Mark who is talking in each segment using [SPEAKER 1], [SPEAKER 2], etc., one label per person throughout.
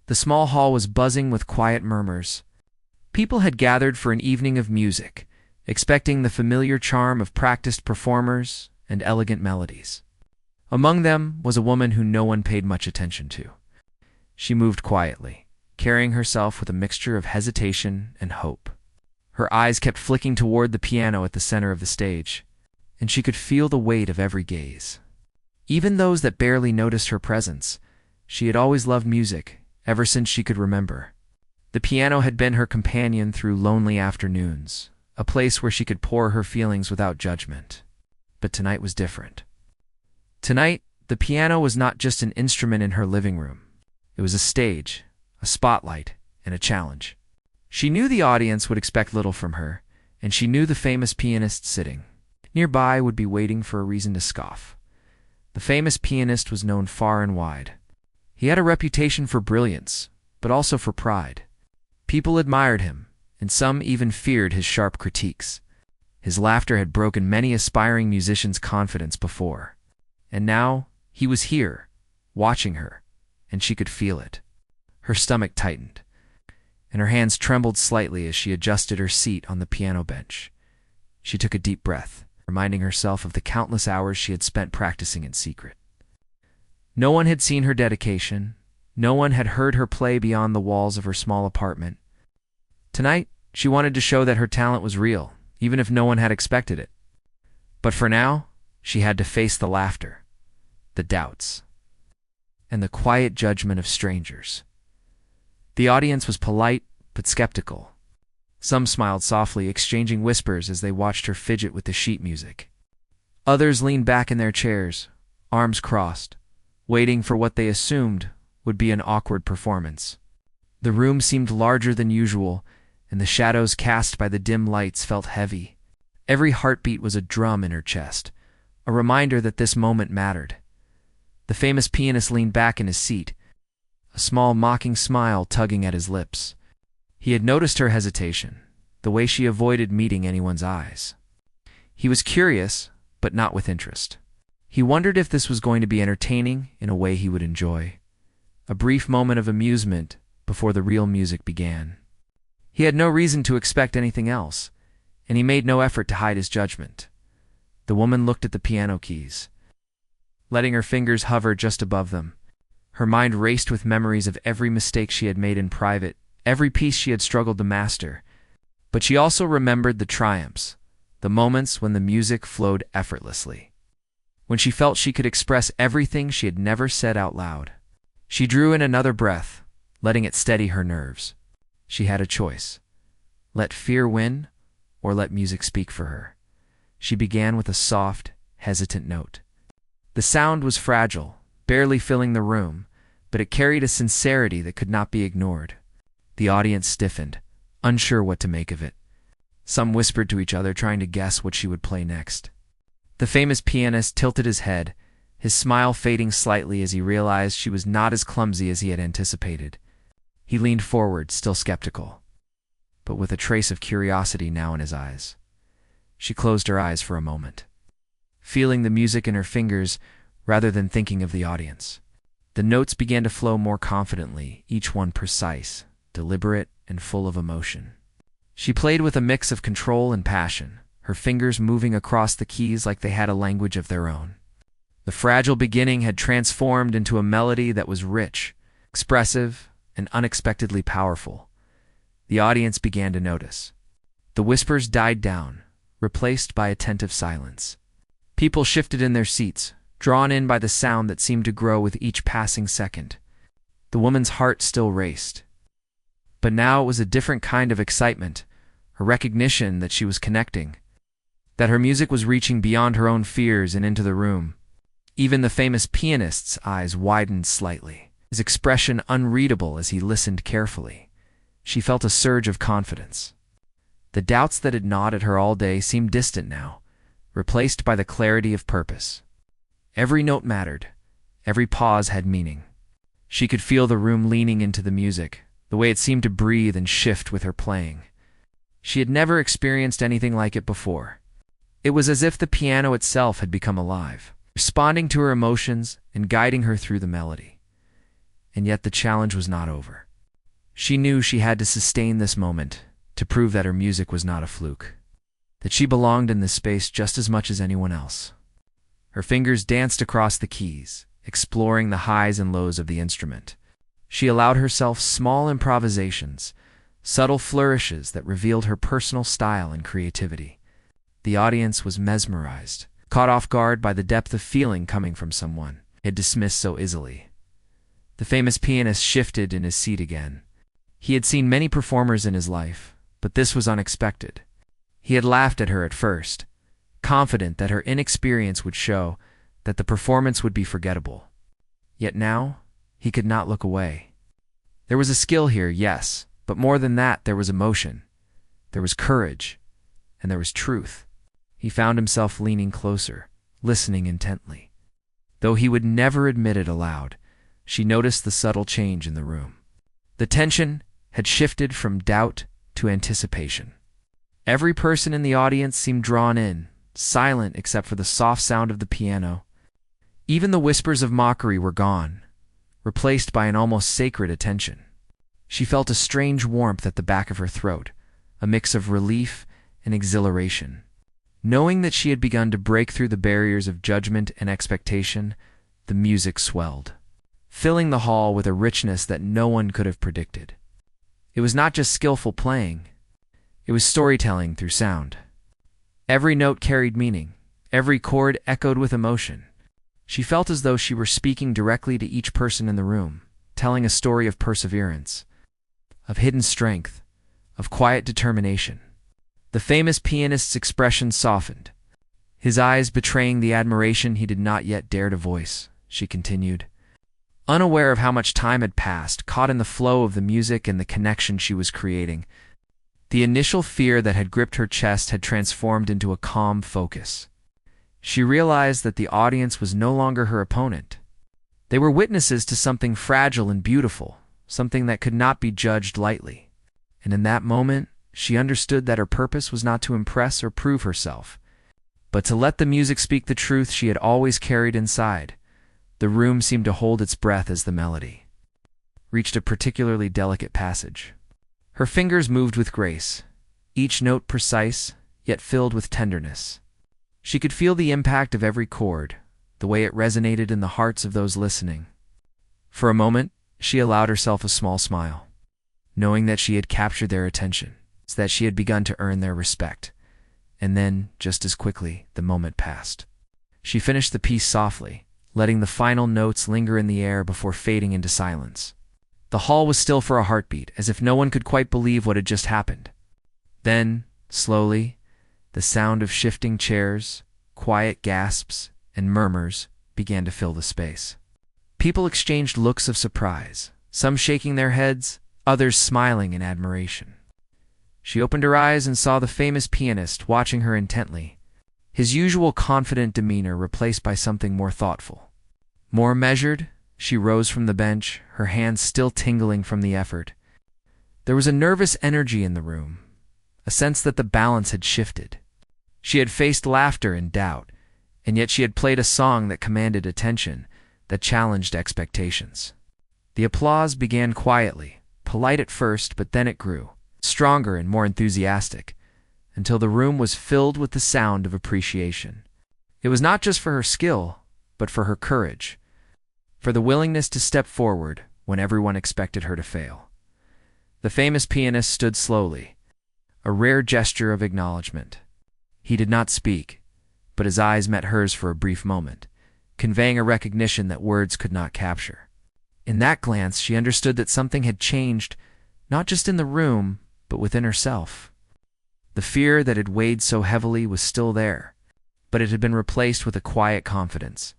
[SPEAKER 1] The small hall was buzzing with quiet murmurs. People had gathered for an evening of music, expecting the familiar charm of practiced performers and elegant melodies. Among them was a woman who no one paid much attention to. She moved quietly, carrying herself with a mixture of hesitation and hope. Her eyes kept flicking toward the piano at the center of the stage, and she could feel the weight of every gaze. Even those that barely noticed her presence, she had always loved music, ever since she could remember. The piano had been her companion through lonely afternoons, a place where she could pour her feelings without judgment. But tonight was different. Tonight, the piano was not just an instrument in her living room. It was a stage, a spotlight, and a challenge. She knew the audience would expect little from her, and she knew the famous pianist sitting nearby would be waiting for a reason to scoff. The famous pianist was known far and wide. He had a reputation for brilliance, but also for pride. People admired him, and some even feared his sharp critiques. His laughter had broken many aspiring musicians' confidence before. And now, he was here, watching her, and she could feel it. Her stomach tightened, and her hands trembled slightly as she adjusted her seat on the piano bench. She took a deep breath, reminding herself of the countless hours she had spent practicing in secret. No one had seen her dedication. No one had heard her play beyond the walls of her small apartment. Tonight, she wanted to show that her talent was real, even if no one had expected it. But for now, she had to face the laughter, the doubts, and the quiet judgment of strangers. The audience was polite but skeptical. Some smiled softly, exchanging whispers as they watched her fidget with the sheet music. Others leaned back in their chairs, arms crossed, waiting for what they assumed would be an awkward performance. The room seemed larger than usual, and the shadows cast by the dim lights felt heavy. Every heartbeat was a drum in her chest, a reminder that this moment mattered. The famous pianist leaned back in his seat, a small mocking smile tugging at his lips. He had noticed her hesitation, the way she avoided meeting anyone's eyes. He was curious, but not with interest. He wondered if this was going to be entertaining in a way he would enjoy. A brief moment of amusement before the real music began. He had no reason to expect anything else, and he made no effort to hide his judgment. The woman looked at the piano keys, letting her fingers hover just above them. Her mind raced with memories of every mistake she had made in private, every piece she had struggled to master. But she also remembered the triumphs, the moments when the music flowed effortlessly, when she felt she could express everything she had never said out loud. She drew in another breath, letting it steady her nerves. She had a choice: let fear win, or let music speak for her. She began with a soft, hesitant note. The sound was fragile, barely filling the room, but it carried a sincerity that could not be ignored. The audience stiffened, unsure what to make of it. Some whispered to each other, trying to guess what she would play next. The famous pianist tilted his head, his smile fading slightly as he realized she was not as clumsy as he had anticipated. He leaned forward, still skeptical, but with a trace of curiosity now in his eyes. She closed her eyes for a moment, feeling the music in her fingers rather than thinking of the audience. The notes began to flow more confidently, each one precise, deliberate, and full of emotion. She played with a mix of control and passion, her fingers moving across the keys like they had a language of their own. The fragile beginning had transformed into a melody that was rich, expressive, and unexpectedly powerful. The audience began to notice. The whispers died down, replaced by attentive silence. People shifted in their seats, drawn in by the sound that seemed to grow with each passing second. The woman's heart still raced. But now it was a different kind of excitement, a recognition that she was connecting, that her music was reaching beyond her own fears and into the room. Even the famous pianist's eyes widened slightly, his expression unreadable as he listened carefully. She felt a surge of confidence. The doubts that had gnawed at her all day seemed distant now, replaced by the clarity of purpose. Every note mattered. Every pause had meaning. She could feel the room leaning into the music, the way it seemed to breathe and shift with her playing. She had never experienced anything like it before. It was as if the piano itself had become alive, responding to her emotions and guiding her through the melody. and yet the challenge was not over. She knew she had to sustain this moment to prove that her music was not a fluke, that she belonged in this space just as much as anyone else. Her fingers danced across the keys, exploring the highs and lows of the instrument. She allowed herself small improvisations, subtle flourishes that revealed her personal style and creativity. The audience was mesmerized, caught off guard by the depth of feeling coming from someone he had dismissed so easily. The famous pianist shifted in his seat again. He had seen many performers in his life, but this was unexpected. He had laughed at her at first, confident that her inexperience would show that the performance would be forgettable. Yet now, he could not look away. There was a skill here, yes, but more than that, there was emotion. There was courage, and there was truth. He found himself leaning closer, listening intently. Though he would never admit it aloud, she noticed the subtle change in the room. The tension had shifted from doubt to anticipation. Every person in the audience seemed drawn in, silent except for the soft sound of the piano. Even the whispers of mockery were gone, replaced by an almost sacred attention. She felt a strange warmth at the back of her throat, a mix of relief and exhilaration. Knowing that she had begun to break through the barriers of judgment and expectation, the music swelled, filling the hall with a richness that no one could have predicted. It was not just skillful playing, it was storytelling through sound. Every note carried meaning, every chord echoed with emotion. She felt as though she were speaking directly to each person in the room, telling a story of perseverance, of hidden strength, of quiet determination. The famous pianist's expression softened, his eyes betraying the admiration he did not yet dare to voice. She continued, unaware of how much time had passed, caught in the flow of the music and the connection she was creating. The initial fear that had gripped her chest had transformed into a calm focus. She realized that the audience was no longer her opponent. They were witnesses to something fragile and beautiful, something that could not be judged lightly. And in that moment, she understood that her purpose was not to impress or prove herself, but to let the music speak the truth she had always carried inside. The room seemed to hold its breath as the melody reached a particularly delicate passage. Her fingers moved with grace, each note precise, yet filled with tenderness. She could feel the impact of every chord, the way it resonated in the hearts of those listening. For a moment, she allowed herself a small smile, knowing that she had captured their attention, that she had begun to earn their respect. And then, just as quickly, the moment passed. She finished the piece softly, letting the final notes linger in the air before fading into silence. The hall was still for a heartbeat, as if no one could quite believe what had just happened. Then, slowly, the sound of shifting chairs, quiet gasps, and murmurs began to fill the space. People exchanged looks of surprise, some shaking their heads, others smiling in admiration. She opened her eyes and saw the famous pianist watching her intently, his usual confident demeanor replaced by something more thoughtful. More measured, she rose from the bench, her hands still tingling from the effort. There was a nervous energy in the room, a sense that the balance had shifted. She had faced laughter and doubt, and yet she had played a song that commanded attention, that challenged expectations. The applause began quietly, polite at first, but then it grew, stronger and more enthusiastic, until the room was filled with the sound of appreciation. It was not just for her skill, but for her courage, for the willingness to step forward when everyone expected her to fail. The famous pianist stood slowly, a rare gesture of acknowledgement. He did not speak, but his eyes met hers for a brief moment, conveying a recognition that words could not capture. In that glance, she understood that something had changed, not just in the room, but within herself. The fear that had weighed so heavily was still there, but it had been replaced with a quiet confidence,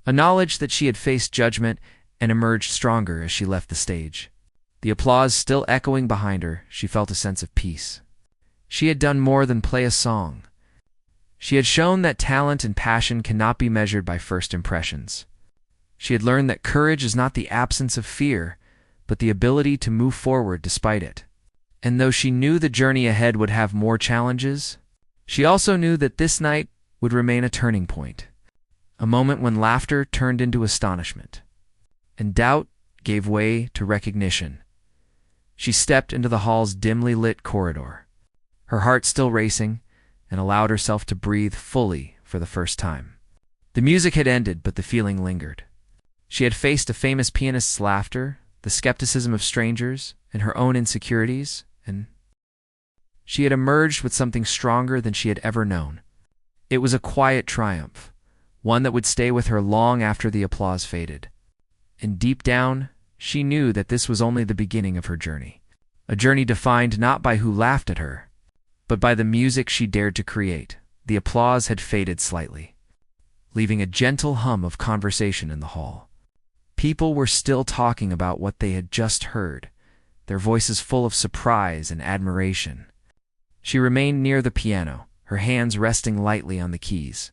[SPEAKER 1] a knowledge that she had faced judgment and emerged stronger as she left the stage. The applause still echoing behind her, she felt a sense of peace. She had done more than play a song. She had shown that talent and passion cannot be measured by first impressions. She had learned that courage is not the absence of fear, but the ability to move forward despite it. And though she knew the journey ahead would have more challenges, she also knew that this night would remain a turning point, a moment when laughter turned into astonishment, and doubt gave way to recognition. She stepped into the hall's dimly lit corridor, her heart still racing, and allowed herself to breathe fully for the first time. The music had ended, but the feeling lingered. She had faced a famous pianist's laughter, the skepticism of strangers, and her own insecurities, and she had emerged with something stronger than she had ever known. It was a quiet triumph, one that would stay with her long after the applause faded. And deep down, she knew that this was only the beginning of her journey. A journey defined not by who laughed at her, but by the music she dared to create. The applause had faded slightly, leaving a gentle hum of conversation in the hall. People were still talking about what they had just heard, their voices full of surprise and admiration. She remained near the piano, her hands resting lightly on the keys,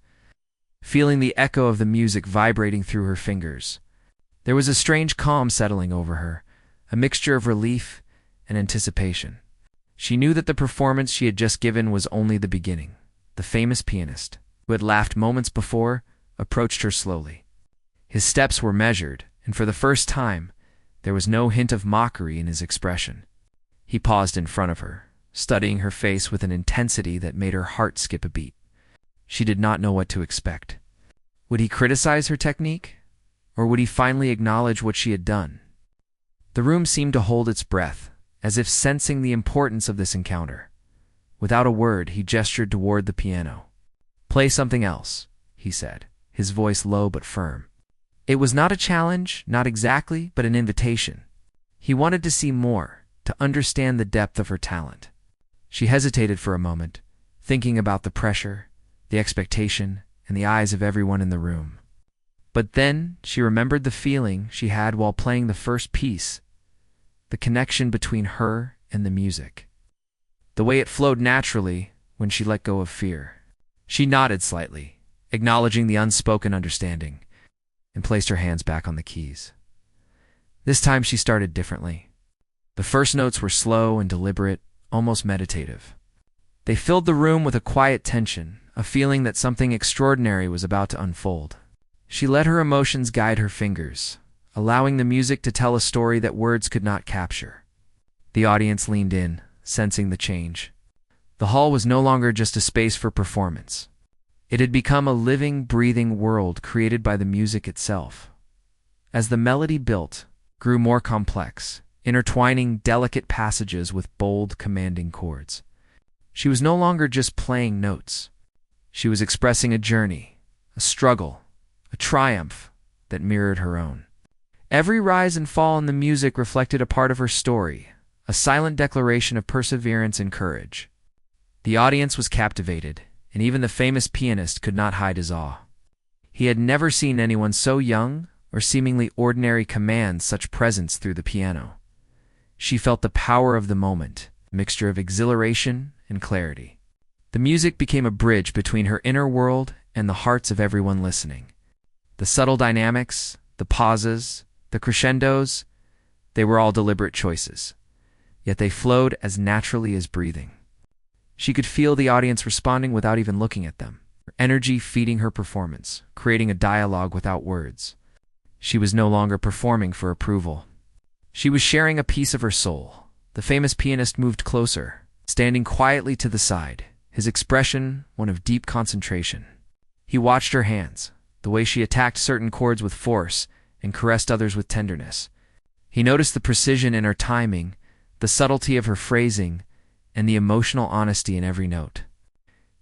[SPEAKER 1] feeling the echo of the music vibrating through her fingers. There was a strange calm settling over her, a mixture of relief and anticipation. She knew that the performance she had just given was only the beginning. The famous pianist, who had laughed moments before, approached her slowly. His steps were measured, and for the first time, there was no hint of mockery in his expression. He paused in front of her, studying her face with an intensity that made her heart skip a beat. She did not know what to expect. Would he criticize her technique, or would he finally acknowledge what she had done? The room seemed to hold its breath, as if sensing the importance of this encounter. Without a word, he gestured toward the piano. "Play something else," he said, his voice low but firm. It was not a challenge, not exactly, but an invitation. He wanted to see more, to understand the depth of her talent. She hesitated for a moment, thinking about the pressure, the expectation, and the eyes of everyone in the room. But then she remembered the feeling she had while playing the first piece, the connection between her and the music, the way it flowed naturally when she let go of fear. She nodded slightly, acknowledging the unspoken understanding, and placed her hands back on the keys. This time she started differently. The first notes were slow and deliberate, almost meditative. They filled the room with a quiet tension, a feeling that something extraordinary was about to unfold. She let her emotions guide her fingers, allowing the music to tell a story that words could not capture. The audience leaned in, sensing the change. The hall was no longer just a space for performance. It had become a living, breathing world created by the music itself. As the melody built, grew more complex, intertwining delicate passages with bold, commanding chords. She was no longer just playing notes. She was expressing a journey, a struggle, a triumph that mirrored her own. Every rise and fall in the music reflected a part of her story, a silent declaration of perseverance and courage. The audience was captivated, and even the famous pianist could not hide his awe. He had never seen anyone so young or seemingly ordinary command such presence through the piano. She felt the power of the moment, a mixture of exhilaration and clarity. The music became a bridge between her inner world and the hearts of everyone listening. The subtle dynamics, the pauses, the crescendos, they were all deliberate choices, yet they flowed as naturally as breathing. She could feel the audience responding without even looking at them, her energy feeding her performance, creating a dialogue without words. She was no longer performing for approval. She was sharing a piece of her soul. The famous pianist moved closer, standing quietly to the side, his expression one of deep concentration. He watched her hands, the way she attacked certain chords with force and caressed others with tenderness. He noticed the precision in her timing, the subtlety of her phrasing, and the emotional honesty in every note.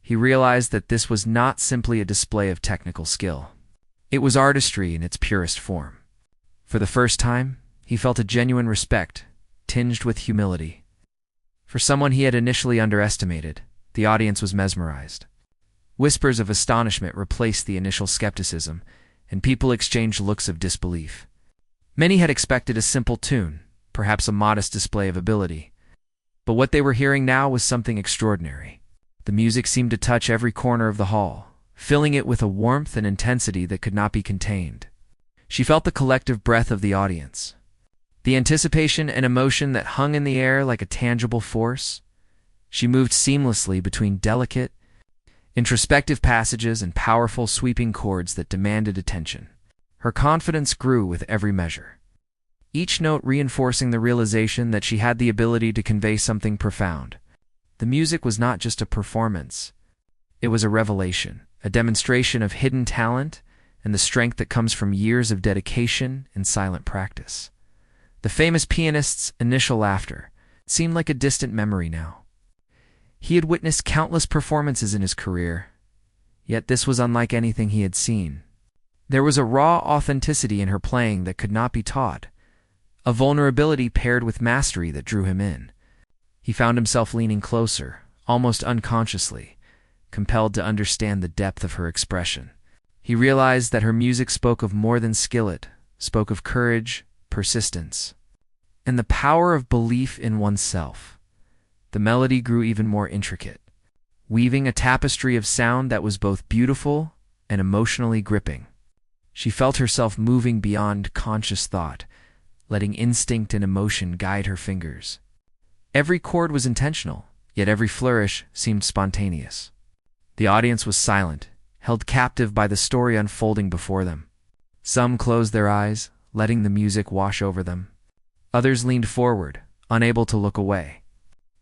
[SPEAKER 1] He realized that this was not simply a display of technical skill. It was artistry in its purest form. For the first time, he felt a genuine respect, tinged with humility. For someone he had initially underestimated, the audience was mesmerized. Whispers of astonishment replaced the initial skepticism, and people exchanged looks of disbelief. Many had expected a simple tune, perhaps a modest display of ability. But what they were hearing now was something extraordinary. The music seemed to touch every corner of the hall, filling it with a warmth and intensity that could not be contained. She felt the collective breath of the audience, the anticipation and emotion that hung in the air like a tangible force. She moved seamlessly between delicate, introspective passages and powerful, sweeping chords that demanded attention. Her confidence grew with every measure. each note reinforcing the realization that she had the ability to convey something profound. The music was not just a performance. It was a revelation, a demonstration of hidden talent and the strength that comes from years of dedication and silent practice. The famous pianist's initial laughter seemed like a distant memory now. He had witnessed countless performances in his career, yet this was unlike anything he had seen. There was a raw authenticity in her playing that could not be taught, a vulnerability paired with mastery that drew him in. He found himself leaning closer, almost unconsciously, compelled to understand the depth of her expression. He realized that her music spoke of more than skill, it spoke of courage, persistence, and the power of belief in oneself. The melody grew even more intricate, weaving a tapestry of sound that was both beautiful and emotionally gripping. She felt herself moving beyond conscious thought, letting instinct and emotion guide her fingers. Every chord was intentional, yet every flourish seemed spontaneous. The audience was silent, held captive by the story unfolding before them. Some closed their eyes, letting the music wash over them. Others leaned forward, unable to look away.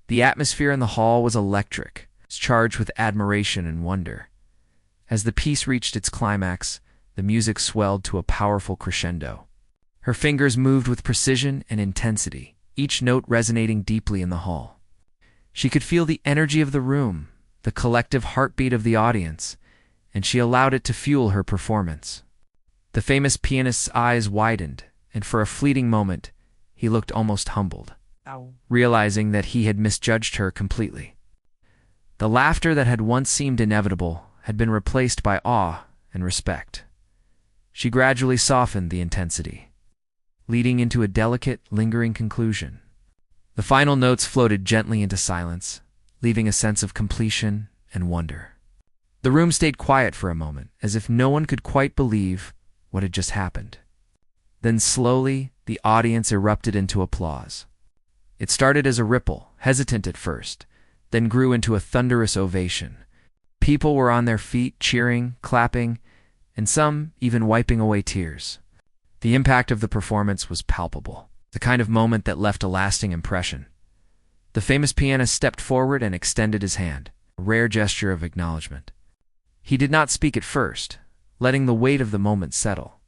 [SPEAKER 1] The atmosphere in the hall was electric, charged with admiration and wonder. As the piece reached its climax, the music swelled to a powerful crescendo. Her fingers moved with precision and intensity, each note resonating deeply in the hall. She could feel the energy of the room, the collective heartbeat of the audience, and she allowed it to fuel her performance. The famous pianist's eyes widened, and for a fleeting moment, he looked almost humbled, realizing that he had misjudged her completely. The laughter that had once seemed inevitable had been replaced by awe and respect. She gradually softened the intensity, leading into a delicate, lingering conclusion. The final notes floated gently into silence, leaving a sense of completion and wonder. The room stayed quiet for a moment, as if no one could quite believe what had just happened. Then slowly, the audience erupted into applause. It started as a ripple, hesitant at first, then grew into a thunderous ovation. People were on their feet, cheering, clapping, and some even wiping away tears. The impact of the performance was palpable, the kind of moment that left a lasting impression. The famous pianist stepped forward and extended his hand, a rare gesture of acknowledgement. He did not speak at first, letting the weight of the moment settle.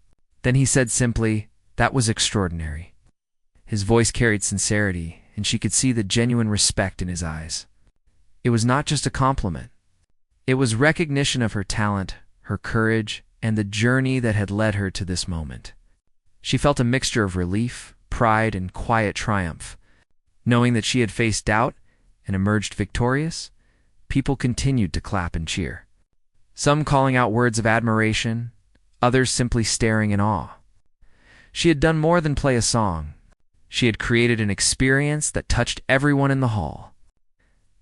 [SPEAKER 1] Then he said simply, "That was extraordinary." His voice carried sincerity, and she could see the genuine respect in his eyes. It was not just a compliment. It was recognition of her talent, her courage, and the journey that had led her to this moment. She felt a mixture of relief, pride, and quiet triumph. Knowing that she had faced doubt and emerged victorious, people continued to clap and cheer. Some calling out words of admiration, others simply staring in awe. She had done more than play a song. She had created an experience that touched everyone in the hall.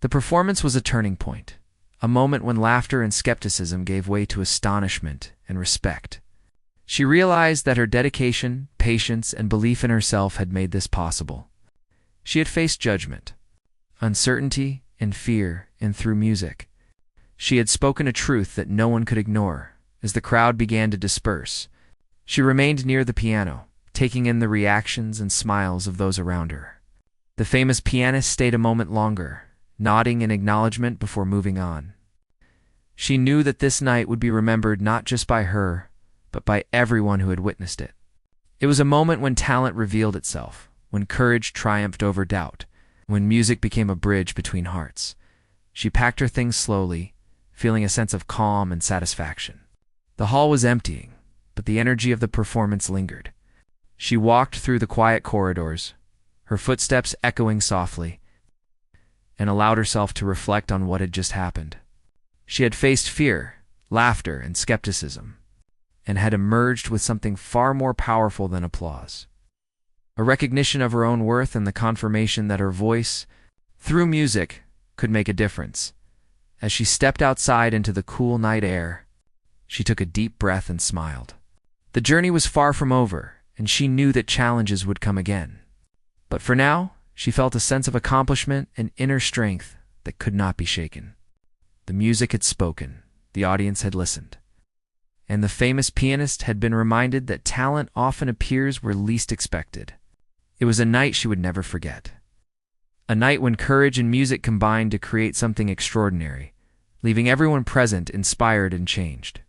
[SPEAKER 1] The performance was a turning point, a moment when laughter and skepticism gave way to astonishment and respect. She realized that her dedication, patience, and belief in herself had made this possible. She had faced judgment, uncertainty, and fear, and through music, she had spoken a truth that no one could ignore. As the crowd began to disperse, she remained near the piano, taking in the reactions and smiles of those around her. The famous pianist stayed a moment longer, nodding in acknowledgement before moving on. She knew that this night would be remembered not just by her, but by everyone who had witnessed it. It was a moment when talent revealed itself, when courage triumphed over doubt, when music became a bridge between hearts. She packed her things slowly, feeling a sense of calm and satisfaction. The hall was emptying, but the energy of the performance lingered. She walked through the quiet corridors, her footsteps echoing softly, and allowed herself to reflect on what had just happened. She had faced fear, laughter, and skepticism, and had emerged with something far more powerful than applause. A recognition of her own worth and the confirmation that her voice, through music, could make a difference. As she stepped outside into the cool night air, she took a deep breath and smiled. The journey was far from over, and she knew that challenges would come again. But for now, she felt a sense of accomplishment and inner strength that could not be shaken. The music had spoken, the audience had listened, and the famous pianist had been reminded that talent often appears where least expected. It was a night she would never forget. A night when courage and music combined to create something extraordinary, leaving everyone present inspired and changed.